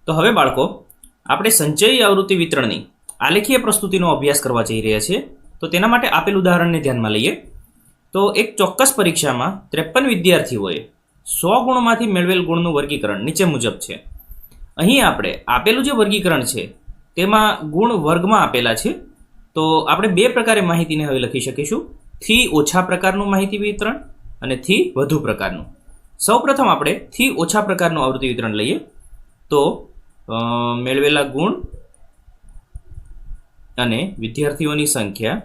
તો હવે બાળકો આપણે સંચયી આવૃત્તિ વિતરણની આલેખીય પ્રસ્તુતિનો અભ્યાસ કરવા જઈ રહ્યા છીએ. તો તેના માટે આપેલ ઉદાહરણને ધ્યાનમાં લઈએ. તો એક ચોક્કસ પરીક્ષામાં 53 વિદ્યાર્થીઓએ 100 ગુણમાંથી મેળવેલ ગુણનું વર્ગીકરણ નીચે મુજબ છે. અહીં આપણે આપેલું જે વર્ગીકરણ છે તેમાં ગુણ વર્ગમાં આપેલા છે. તો આપણે બે પ્રકારે માહિતીને હવે લખી શકીશું: થી ઓછા પ્રકારનું માહિતી વિતરણ અને થી વધુ પ્રકારનું. સૌપ્રથમ આપણે થી ઓછા પ્રકારનું આવૃત્તિ વિતરણ લઈએ. તો મેળવેલા ગુણ અને વિદ્યાર્થીઓની સંખ્યા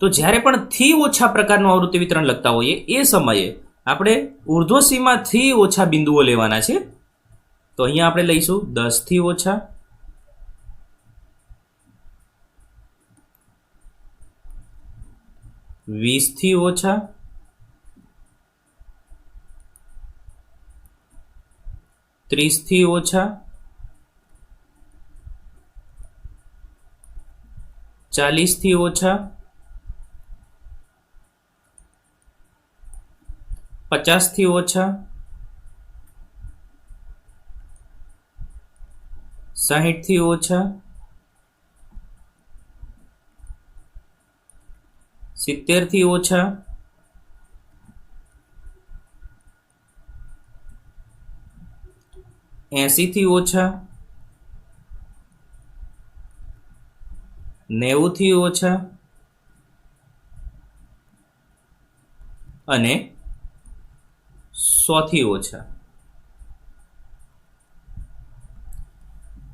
તો જ્યારે પણ થી ઓછા પ્રકારનું આવૃત્તિ વિતરણ લખતા હોઈએ એ સમયે આપણે ઉર્ધ્વસીમાથી ઓછા બિંદુઓ લેવાના છે. તો અહીંયા આપણે લઈશું 10 થી ઓછા, 20 થી ઓછા, 30 થી ઓછા, 40 થી ઓછા, 50 થી ઓછા, 60 થી ઓછા, 70 થી ઓછા, 80 થી ઓછા, 90 થી ઓછા અને 100 થી ઓછા.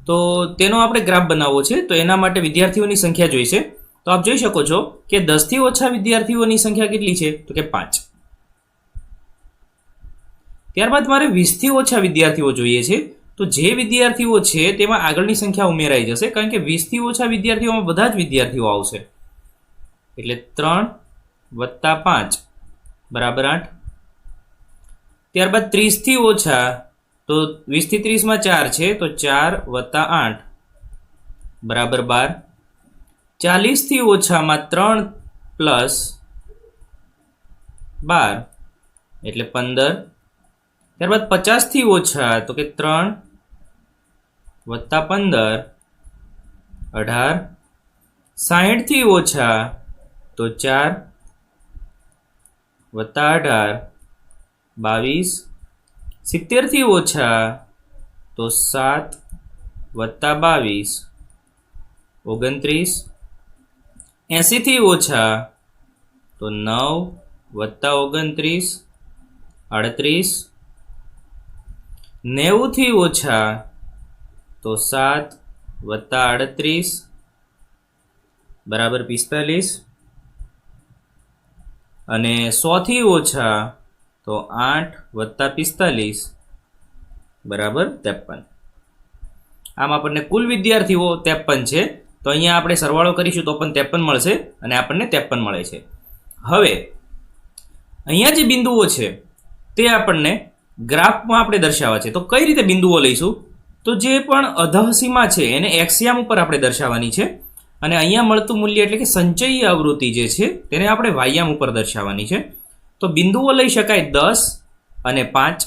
તો તેનો આપણે ગ્રાફ બનાવવો છે. તો એના માટે વિદ્યાર્થીઓની સંખ્યા જોઈશે. તો આપ જોઈ શકો છો કે 10 થી ઓછા વિદ્યાર્થીઓની સંખ્યા કેટલી છે? તો કે 5. ત્યારબાદ મારે 20 થી ઓછા વિદ્યાર્થીઓ જોઈએ છે. તો જે વિદ્યાર્થીઓ છે તેમાં આગળની સંખ્યા ઉમેરાઈ જશે, કારણ કે 20 થી ઓછા વિદ્યાર્થીઓમાં બધા જ વિદ્યાર્થીઓ આવશે. એટલે 3 + 5 બરાબર 8. ત્યારબાદ 30 થી ઓછા, તો 20 થી 30 માં 4 છે, તો 4 + 8 બરાબર 12. 40 થી ઓછામાં 3 + 12 એટલે 15. ત્યારબાદ 50 થી ઓછા, તો કે 3 + 15 18. 60 થી ઓછા, તો 4 + 18 22. 70 થી ઓછા, તો 7 + 22 29. 80 થી ઓછા, તો 9 + 29 38. 90 થી ઓછા, તો 7 + 38 બરાબર 45. અને 100 થી ઓછા, તો 8 + 45 બરાબર 53. આમ આપણને કુલ વિદ્યાર્થીઓ 53 છે. તો અહીંયા આપણે સરવાળો કરીશું તો પણ 53 મળશે અને આપણને 53 મળે છે. હવે અહીંયા જે બિંદુઓ છે તે આપણને ગ્રાફમાં આપણે દર્શાવવા છે. તો કઈ રીતે બિંદુઓ લઈશું? તો જે પણ અધઃસીમા છે એને એક્સયામ ઉપર આપણે દર્શાવવાની છે, અને અહીંયા મળતું મૂલ્ય એટલે કે સંચયી આવૃત્તિ જે છે તેને આપણે વાયામ ઉપર દર્શાવવાની છે. તો બિંદુઓ લઈ શકાય 10 અને 5,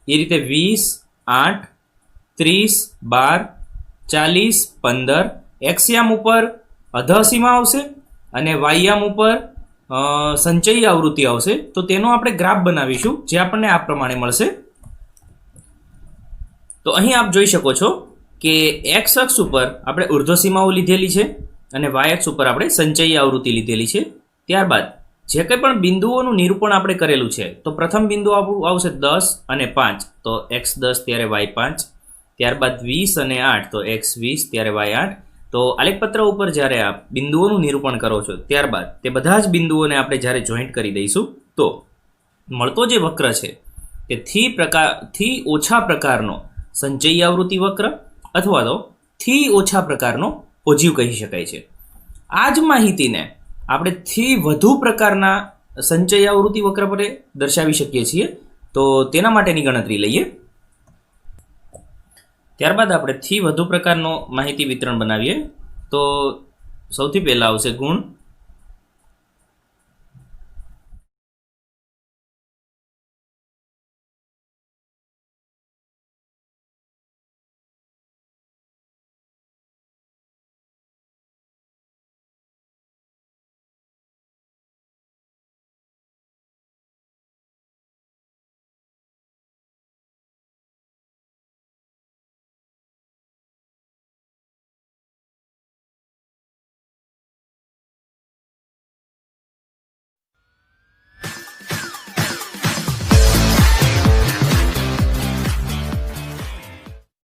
એ રીતે 20, 8, 30, 12, 40, 15 એક્સયામ ઉપર અધઃસીમા આવશે અને વાયામ ઉપર સંચયી આવૃત્તિ આવશે. તો તેનો આપણે ગ્રાફ બનાવીશું જે આપણને આ પ્રમાણે મળશે. તો અહીં આપ જોઈ શકો છો કે એક્સ અક્ષ ઉપર આપણે ઉર્ધ્વસીમાઓ લીધેલી છે અને વાય અક્ષ ઉપર આપણે સંચયી આવૃત્તિ લીધેલી છે. ત્યારબાદ જે કંઈ પણ બિંદુઓનું નિરૂપણ આપણે કરેલું છે, તો પ્રથમ બિંદુ આવશે 10 અને 5, તો x10 ત્યારે y5. ત્યારબાદ 20 અને 8, તો x20 ત્યારે y8. તો આલેખપત્ર ઉપર જ્યારે આપ બિંદુઓનું નિરૂપણ કરો છો ત્યારબાદ તે બધા જ બિંદુઓને આપણે જ્યારે જોઈન્ટ કરી દઈશું તો મળતો જે વક્ર છે તે થી ઓછા પ્રકારનો સંચયી આવૃત્તિ વક્ર અથવા તો થી ઓછા પ્રકારનો ઓજીવ કહી શકાય છે. આ જ માહિતીને આપણે થી વધુ પ્રકારના સંચયી આવૃત્તિ વક્ર પર દર્શાવી શકીએ છીએ. તો તેના માટેની ગણતરી લઈએ. ત્યારબાદ આપણે થી વધુ પ્રકારનો માહિતી વિતરણ બનાવીએ. તો સૌથી પહેલા આવશે ગુણ